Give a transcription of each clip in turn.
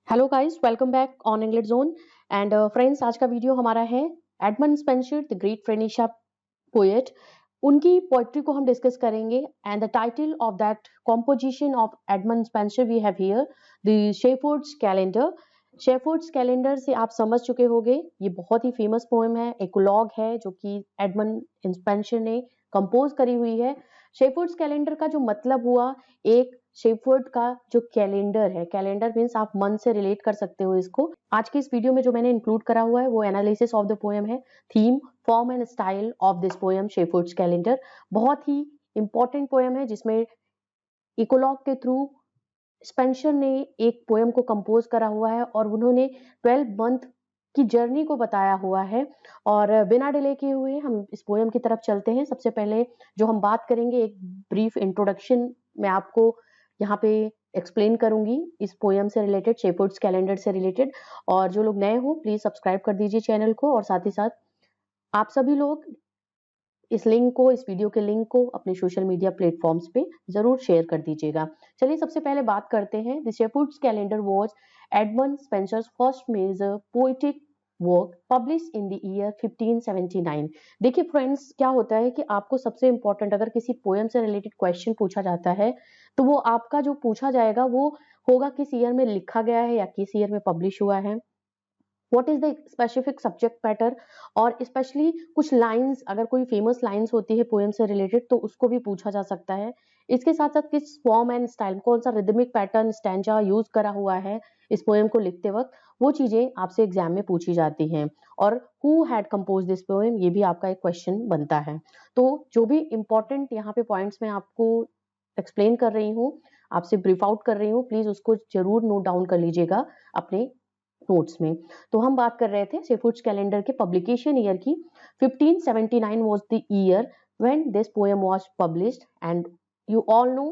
Hello guys, welcome back on English zone. And friends, आज का video हमारा है एडमंड स्पेंसर द ग्रेट फ्रेनिशा पोएट। उनकी पोएट्री को हम डिस्कस करेंगे and the title of that composition of Edmund Spenser we have here the shepherd's Calendar. Shepherd's Calendar से आप समझ चुके होंगे, ये बहुत ही फेमस पोएम है, एकोलॉग है जो कि एडमंड स्पेंसर ने कंपोज करी हुई है। शेफर्ड्स कैलेंडर का जो मतलब हुआ, एक शेफर्ड का जो कैलेंडर है, कैलेंडर मीन्स आप मंथ से रिलेट कर सकते हो इसको। आज की इस वीडियो में जो मैंने इंक्लूड करा हुआ है वो एनालिसिस ऑफ द पोएम है, theme, form and style of this poem shepherd's calendar. बहुत ही इंपॉर्टेंट पोएम है जिसमें इकोलॉग के थ्रू स्पेंसर ने एक पोएम को कंपोज करा हुआ है और उन्होंने 12 मंथ की जर्नी को बताया हुआ है। और बिना डिले किए हुए हम इस पोएम की तरफ चलते हैं। सबसे पहले जो हम बात करेंगे, एक ब्रीफ इंट्रोडक्शन मैं आपको यहाँ पे एक्सप्लेन करूंगी इस पोएम से रिलेटेड, शेफर्ड्स कैलेंडर से रिलेटेड। और जो लोग नए हो प्लीज सब्सक्राइब कर दीजिए चैनल को, और साथ ही साथ आप सभी लोग इस लिंक को, इस वीडियो के लिंक को अपने सोशल मीडिया प्लेटफॉर्म्स पे जरूर शेयर कर दीजिएगा। चलिए सबसे पहले बात करते हैं। The shepherd's calendar was Edmund Spenser's first major poetic work publish in the year 1579। देखिए फ्रेंड्स, क्या होता है कि आपको सबसे इंपॉर्टेंट, अगर किसी पोएम से रिलेटेड क्वेश्चन पूछा जाता है तो वो आपका जो पूछा जाएगा वो होगा किस ईयर में लिखा गया है या किस ईयर में पब्लिश हुआ है, what is the specific subject matter, और स्पेशली कुछ लाइंस, अगर कोई फेमस लाइंस होती है पोएम से रिलेटेड तो उसको भी पूछा जा सकता है। इसके साथ साथ किस फॉर्म एंड स्टाइल, कौन सा रिदमिक पैटर्न, स्टैंजा यूज करा हुआ है इस पोएम को लिखते वक्त, वो चीजें आपसे एग्जाम में पूछी जाती हैं। और who had compose this poem, ये भी आपका एक क्वेश्चन बनता है। तो जो भी इंपॉर्टेंट यहाँ पे पॉइंट्स मैं आपको एक्सप्लेन कर रही हूँ, आपसे ब्रीफ आउट कर रही हूँ, प्लीज उसको जरूर नोट डाउन कर लीजिएगा अपने नोट्स में। तो हम बात कर रहे थे शेफर्ड्स कैलेंडर के पब्लिकेशन ईयर की। 1579 was the year when this poem was published and you all know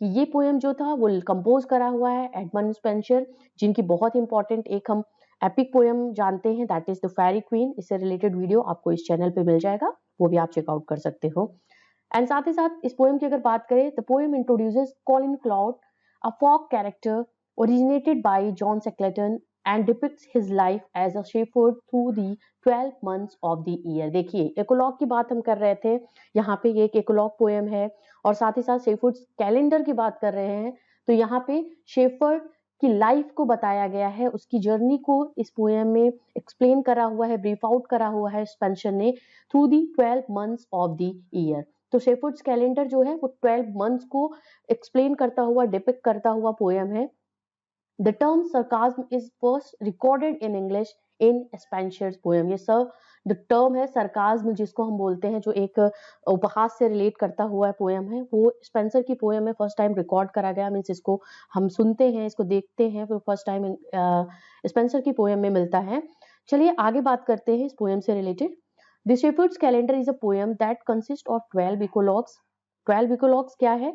कि ये पोएम जो था वो कंपोज करा हुआ है एडमंड स्पेंसर, जिनकी बहुत इंपॉर्टेंट एक हम एपिक पोएम जानते हैं, that is the fairy queen. इससे रिलेटेड वीडियो आपको इस चैनल पे मिल जाएगा, वो भी आप चेकआउट कर सकते हो। एंड साथ ही साथ इस पोएम की अगर बात करें, the poem introduces Colin Clout, a folk character originated by John Secleton and depicts his life as a shepherd through the 12 months of the year। देखिए, एकोलॉग की बात हम कर रहे थे, यहाँ पे ये एक एकोलॉग पोएम है और साथ ही साथ शेफर्ड्स कैलेंडर की बात कर रहे हैं। तो यहाँ पे शेफर्ड की लाइफ को बताया गया है, उसकी जर्नी को इस पोएम में एक्सप्लेन करा हुआ है, ब्रीफ आउट करा हुआ है स्पेंसर ने, through the 12 months of the year. तो शेफर्ड्स कैलेंडर जो है वो 12 मंथ्स को एक्सप्लेन करता हुआ, डिपिक्ट करता हुआ पोएम है। The term sarcasm is first recorded in English in Spenser's poem। ये सब the term है sarcasm, जिसको हम बोलते हैं, जो एक उपहास से रिलेट करता हुआ पोएम है, वो स्पेंसर की पोएम में फर्स्ट टाइम रिकॉर्ड करा गया। मीन्स इसको हम सुनते हैं, इसको देखते हैं, वो फर्स्ट टाइम स्पेंसर की पोएम में मिलता है। चलिए आगे बात करते हैं इस पोएम से related. The shepherd's calendar is a poem that consist of 12 इकोलॉग्स। 12 इकोलॉग्स क्या है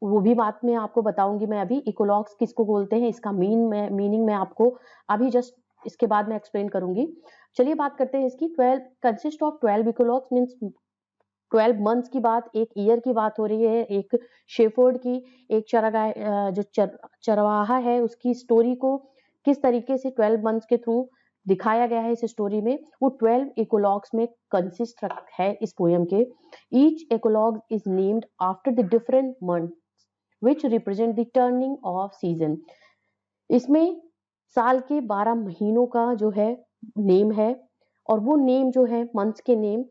वो भी बात में आपको बताऊंगी मैं अभी। इकोलॉग्स किसको बोलते हैं, इसका मीनिंग मैं आपको अभी जस्ट इसके बाद में एक्सप्लेन करूंगी। चलिए बात करते हैं इसकी। 12 कंसिस्ट ऑफ 12 इकोलॉग्स मीन्स 12 मंथ्स की बात, एक ईयर की बात हो रही है, एक शेफर्ड की, एक चरागाह जो चरवाहा है उसकी स्टोरी को किस तरीके से 12 मंथ्स के थ्रू दिखाया गया है इस स्टोरी में, वो 12 इकोलॉग्स में कंसिस्ट है इस पोएम के। Each eclogue is named after the different month which represent the turning of season। इसमें साल के 12 महीनों का जो है नेम है, और वो नेम जो है मंथ्स के नेम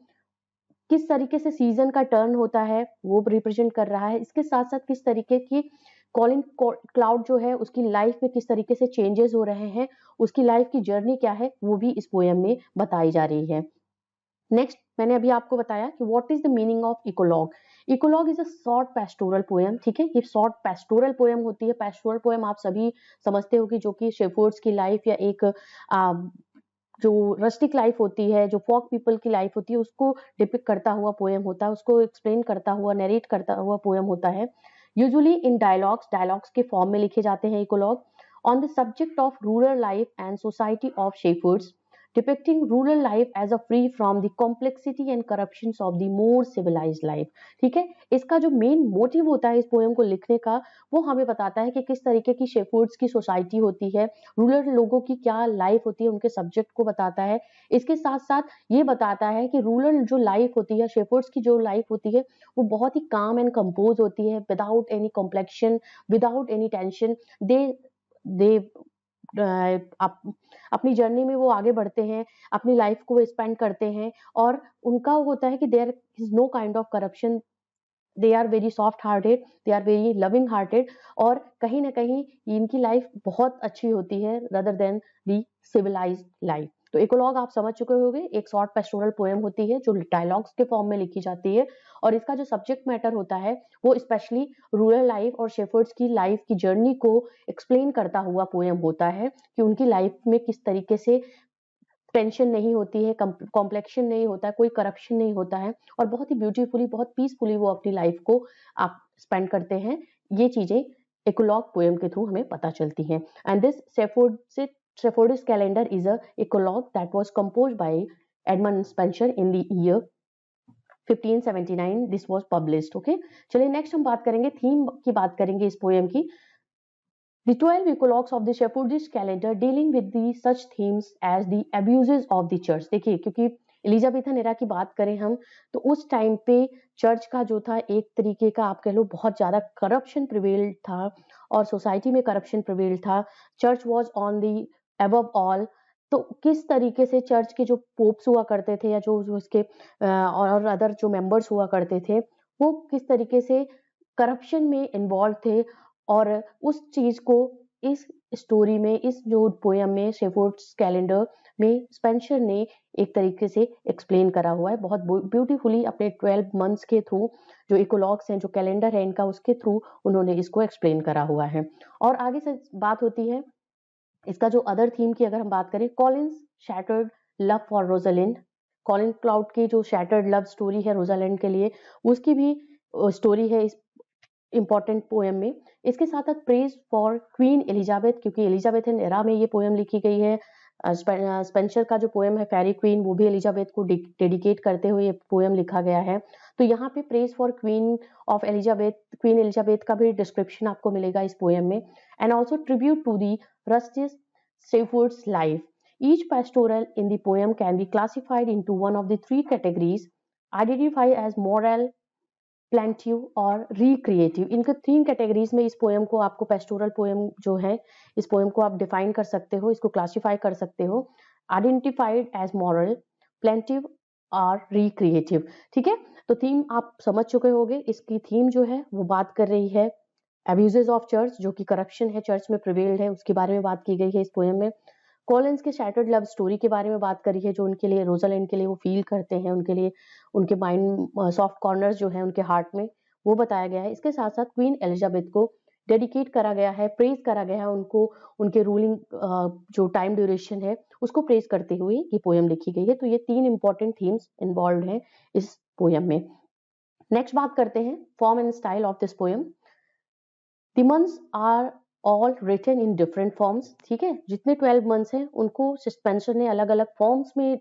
किस तरीके से सीजन का टर्न होता है वो रिप्रेजेंट कर रहा है। इसके साथ साथ किस तरीके की कॉलिन क्लाउड जो है उसकी लाइफ में किस तरीके से चेंजेस हो रहे हैं, उसकी लाइफ की जर्नी क्या है वो भी इस पोएम में बताई जा रही है। नेक्स्ट, मैंने अभी आपको बताया कि what is the meaning of eclogue. Eclogue is a short pastoral poem. ठीक है, ये शॉर्ट पेस्टोरल पोएम होती है। पेस्टोरल पोएम आप सभी समझते हो कि जो कि शेफर्ड्स की लाइफ या एक जो रस्टिक लाइफ होती है, जो फॉक पीपल की लाइफ होती है, उसको डिपिक्ट करता हुआ पोएम होता है, उसको एक्सप्लेन करता हुआ, नरेट करता हुआ पोएम होता है। यूजुअली इन डायलॉग्स के फॉर्म में लिखे जाते हैं eclogue, on the subject of rural life and society of shepherds. Depicting rural life as a free from the complexity and corruptions of the more civilised life. ठीक है, इसका जो मेन मोटिव होता है इस पोएम को लिखने का, वो हमें बताता है कि किस तरीके की शेफर्ड्स की सोसाइटी होती है, रूरल लोगों की क्या लाइफ होती है, उनके सब्जेक्ट को बताता है। इसके साथ साथ ये बताता है कि रूरल जो लाइफ होती है, शेफर्ड्स की जो लाइफ होती है, वो बहुत ही काम एंड कंपोज होती है, without any complexion, without any tension. They up, अपनी जर्नी में वो आगे बढ़ते हैं, अपनी लाइफ को स्पेंड करते हैं, और उनका होता है कि there is no kind of corruption, they are very soft hearted, they are very loving hearted, और कहीं ना कहीं इनकी लाइफ बहुत अच्छी होती है रदर देन दी सिविलाइज्ड लाइफ। तो इकोलॉग आप समझ चुके होंगे, एक शॉर्ट पेस्टोरल पोएम होती है जो डायलॉग्स के फॉर्म में लिखी जाती है, और इसका जो सब्जेक्ट मैटर होता है वो स्पेशली रूरल लाइफ और शेफर्ड्स की लाइफ की जर्नी को एक्सप्लेन करता हुआ पोएम होता है, कि उनकी लाइफ में किस तरीके से टेंशन नहीं होती है, कॉम्प्लेक्शन नहीं होता है, कोई करप्शन नहीं होता है, और बहुत ही ब्यूटीफुली, बहुत पीसफुली वो अपनी लाइफ को आप स्पेंड करते हैं। ये चीजें इकोलॉग पोएम के थ्रू हमें पता चलती हैं। And this Shepherd's calendar is a eclogue that was composed by Edmund Spenser in the year 1579. This was published. Okay, चलिए नेक्स्ट हम बात करेंगे, थीम की बात करेंगे इस पोएम की। The 12 eclogues of the Shepherd's calendar dealing with the such themes as the abuses of the church। देखिए, क्योंकि एलिजाबेथन एरा की बात करें हम, तो उस टाइम पे चर्च का जो था एक तरीके का आप कह लो बहुत ज्यादा करप्शन प्रिवेल्ड था, और सोसाइटी में करप्शन प्रिवेल्ड था। Church was on the above all. तो किस तरीके से चर्च के जो पोप्स हुआ करते थे, या जो उसके और अदर जो मेंबर्स हुआ करते थे, वो किस तरीके से करप्शन में इन्वॉल्व थे, और उस चीज को इस स्टोरी में, इस जो पोयम में, शेफर्ड्स कैलेंडर में स्पेंसर ने एक तरीके से एक्सप्लेन करा हुआ है बहुत ब्यूटीफुली अपने 12 मंथ्स के थ्रू। जो इकोलॉग्स हैं, जो कैलेंडर है इनका, उसके थ्रू उन्होंने इसको एक्सप्लेन करा हुआ है। और आगे से बात होती है इसका जो अदर थीम की, अगर हम बात करें, Collins shattered love for Rosalind. Colin cloud की जो शैटर्ड लव स्टोरी है रोजालिंड के लिए, उसकी भी स्टोरी है इस इंपॉर्टेंट पोएम में। इसके साथ साथ प्रेज फॉर क्वीन एलिजाबेथ, क्योंकि एलिजाबेथन एरा में ये पोएम लिखी गई है। स्पेंसर का जो पोएम है फेरी क्वीन, वो भी एलिजाबेथ को डेडिकेट करते हुए ये पोएम लिखा गया है। तो यहाँ पे praise for Queen of Elizabeth, Queen Elizabeth का भी डिस्क्रिप्शन आपको मिलेगा इस पोएम में। And also tribute to the rustic shepherds life. Each pastoral in the poem can be classified into one of the three categories identified as moral, plaintiff और रिक्रिएटिव। इनके 3 categories में इस पोएम को, आपको पेस्टोरल पोएम जो है, इस पोएम को आप डिफाइन कर सकते हो, इसको क्लासिफाई कर सकते हो, आइडेंटिफाइड एज मॉरल, प्लेंटिव और रिक्रिएटिव। ठीक है, तो थीम आप समझ चुके होंगे। इसकी थीम जो है वो बात कर रही है अब्यूजेस ऑफ चर्च, जो कि करप्शन है चर्च में प्रिवेल्ड है, उसके बारे में बात की गई है इस पोएम में। कॉलिंस के शैटर्ड लव स्टोरी के बारे में बात करी है, जो उनके लिए, रोजालिंड के लिए वो फील करते हैं, उनके लिए उनके माइंड सॉफ्ट कॉर्नर्स जो है उनके हार्ट में, वो बताया गया है। इसके साथ साथ क्वीन एलिजाबेथ को डेडिकेट करा गया है, प्रेज करा गया है उनको, उनके रूलिंग जो टाइम ड्यूरेशन है उसको प्रेज करते हुए ये पोएम लिखी गई है। तो ये 3 इंपॉर्टेंट थीम्स इन्वॉल्व हैं इस पोएम में। नेक्स्ट बात करते हैं form and style of this poem. The months are all written in different forms। ठीक है, जितने 12 मंथ्स हैं उनको स्पेंसर ने अलग अलग फॉर्म्स में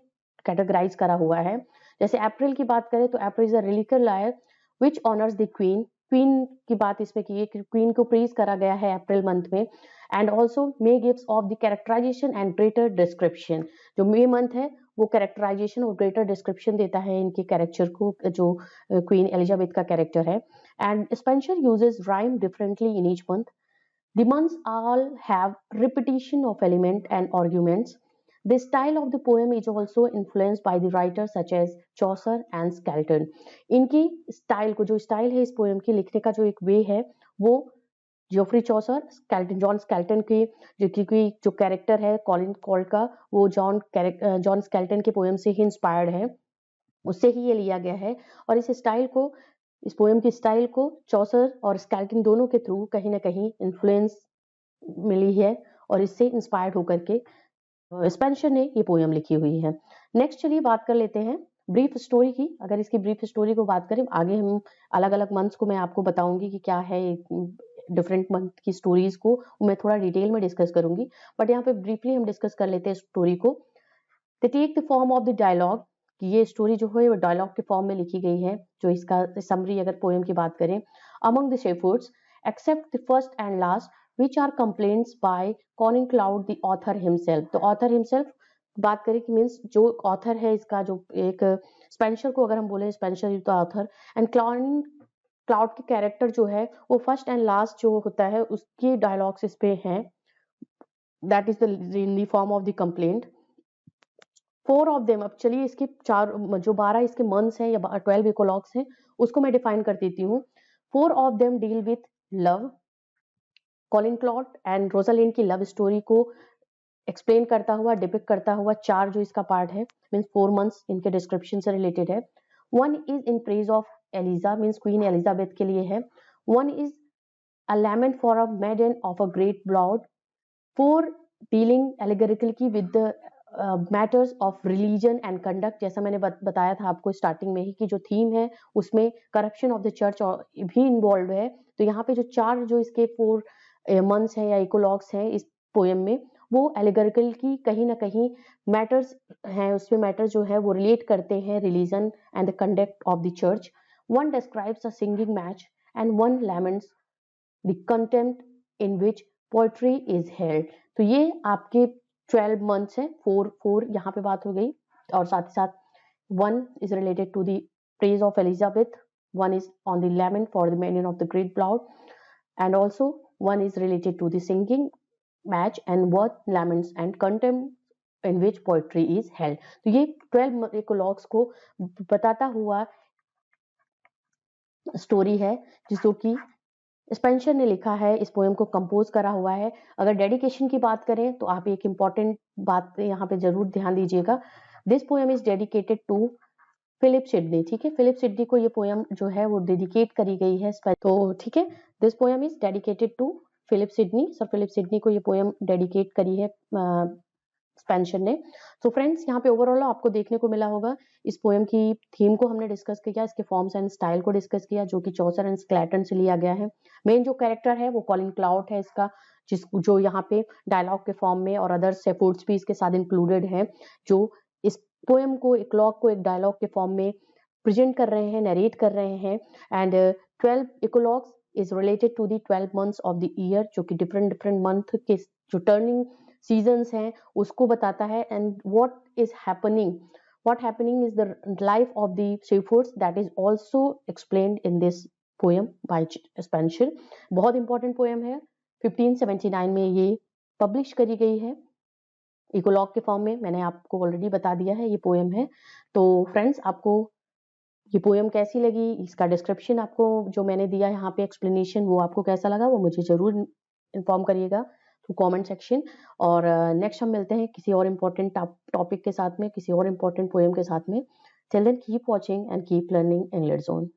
कैटेगराइज करा हुआ है। जैसे अप्रैल की बात करें तो अप्रैल इज अ रिलिकर लायर which honours the Queen. Queen की बात इसमें की है कि क्वीन को प्रेज करा गया है अप्रैल मंथ में। And also May gives of the characterization and greater description. जो मे मंथ है वो कैरेक्टराइजेशन और ग्रेटर डिस्क्रिप्शन देता है इनके कैरेक्टर को, जो क्वीन एलिजाबेथ का कैरेक्टर है। And Spencer uses rhyme differently in each month. The months all have repetition of element and arguments. The style of the poem is also influenced by the writers such as Chaucer and Skelton। इनकी style को, जो style है इस poem की लिखने का जो एक वे है, वो जोफ्री चौसर, स्केल्टन, जॉन स्केल्टन की, जो क्योंकि जो कैरेक्टर है कॉलिन कॉल्ड का, वो जॉन स्केल्टन के पोएम से ही इंस्पायर्ड है, उससे ही ये लिया गया है। और इस स्टाइल को, इस पोएम की स्टाइल को चौसर और स्केल्टन दोनों के थ्रू कहीं ना कहीं इन्फ्लुएंस मिली है, और इससे इंस्पायर्ड होकर के स्पेंसर ने ये पोएम लिखी हुई है। नेक्स्ट चलिए बात कर लेते हैं ब्रीफ स्टोरी की। अगर इसकी ब्रीफ स्टोरी को बात करें, आगे हम अलग अलग मंथ्स को मैं आपको बताऊंगी कि क्या है, डिफरेंट मंथ की स्टोरीज को मैं थोड़ा डिटेल में डिस्कस करूंगी, बट यहाँ पे ब्रीफली हम डिस्कस कर लेते हैं स्टोरी को। They take the form of the dialogue, कि ये स्टोरी जो है वो डायलॉग के फॉर्म में लिखी गई है, जो इसका समरी अगर पोएम की बात करें। Among the shepherds except the first and last which are complaints by Colin Cloud the author himself। तो author himself बात करें कि मीन्स जो ऑथर है इसका, जो एक स्पेंसर को अगर हम बोले, Spencer is the author, and cloud के कैरेक्टर जो है वो फर्स्ट एंड लास्ट जो होता है उसके डायलॉग्स इस पे हैं, that is the in the form of the complaint. 4 of them, अब चलिए इसके चार जो 12 इसके मंथ्स हैं या 12 इकोलॉग्स हैं उसको मैं डिफाइन कर देती हूँ। 4 of them deal with love. Colin Claude and Rosalind की लव स्टोरी को एक्सप्लेन करता हुआ, डिपिक्ट करता हुआ 4 जो इसका पार्ट है, मीन्स 4 मंथ्स इनके डिस्क्रिप्शन से रिलेटेड है। 1 is in praise of Eliza, means Queen Elizabeth के लिए है। 1 is a lament for a maiden of a great blood. 4 dealing allegorically with the matters of religion and conduct, जैसा मैंने बताया था आपको स्टार्टिंग में ही कि जो थीम है उसमें करप्शन ऑफ द चर्च भी इन्वॉल्व है। तो यहाँ पे जो 4 जो इसके 4 मंथ्स हैं या इकोलॉग्स हैं इस पोएम में, वो एलिगोरिकल की कहीं ना कहीं मैटर्स हैं, उसमें मैटर जो है वो रिलेट करते हैं religion and the conduct of the church. 1 describes a singing match and 1 laments the contempt in which poetry is held. तो ये आपके 12 मंथ्स हैं, 4 यहाँ पे बात हो गई। और साथ ही साथ 1 is related to the praise of Elizabeth, 1 is on the lament for the meaning of the great blood, and also 1 is related to the singing match and what laments and contempt in which poetry is held। तो ये 12 इकोलॉग्स को बताता हुआ story है जिसको कि Spencer ने लिखा है, इस पोएम को कंपोज करा हुआ है। अगर डेडिकेशन की बात करें तो आप एक इम्पॉर्टेंट बात यहाँ पे जरूर ध्यान दीजिएगा। This poem is dedicated to Philip Sidney, ठीक है, फिलिप सिडनी को ये पोएम जो है वो डेडिकेट करी गई है। तो ठीक है, this poem is dedicated to Philip Sidney, sir Philip Sidney को ये पोएम डेडिकेट करी है स्पेंसर ने। तो फ्रेंड्स यहाँ पे ओवरऑल आपको देखने को मिला होगा, इस पोएम की थीम को हमने डिस्कस किया, इसके फॉर्म्स एंड स्टाइल को डिस्कस किया जो कि चौसर एंड स्क्लैटन से लिया गया है। मेन जो कैरेक्टर है वो कॉलिन क्लाउड है इसका, जो यहाँ पे डायलॉग के फॉर्म में और अदर सेफोर्ड्स भी इसके साथ इंक्लूडेड हैं, जो इस पोएम को, इकोलॉग को एक डायलॉग के फॉर्म में प्रेजेंट कर रहे हैं, नरेट कर रहे हैं। And 12 eclogues is related to the 12 months of the year, जो कि डिफरेंट डिफरेंट मंथ के जो टर्निंग सीजन्स हैं उसको बताता है। And what happening is the life of the Shepherds that is also explained in this poem by Spenser। बहुत important poem है, 1579 में ये पब्लिश करी गई है इकोलॉग के फॉर्म में, मैंने आपको ऑलरेडी बता दिया है ये पोएम है। तो फ्रेंड्स आपको ये पोएम कैसी लगी, इसका डिस्क्रिप्शन आपको जो मैंने दिया यहाँ पे एक्सप्लेनेशन, वो आपको कैसा लगा वो मुझे जरूर इन्फॉर्म करिएगा थ्रू कमेंट सेक्शन। और नेक्स्ट हम मिलते हैं किसी और इम्पोर्टेंट टॉपिक के साथ में, किसी और इम्पोर्टेंट पोएम के साथ में। Till then keep watching and keep learning English zone.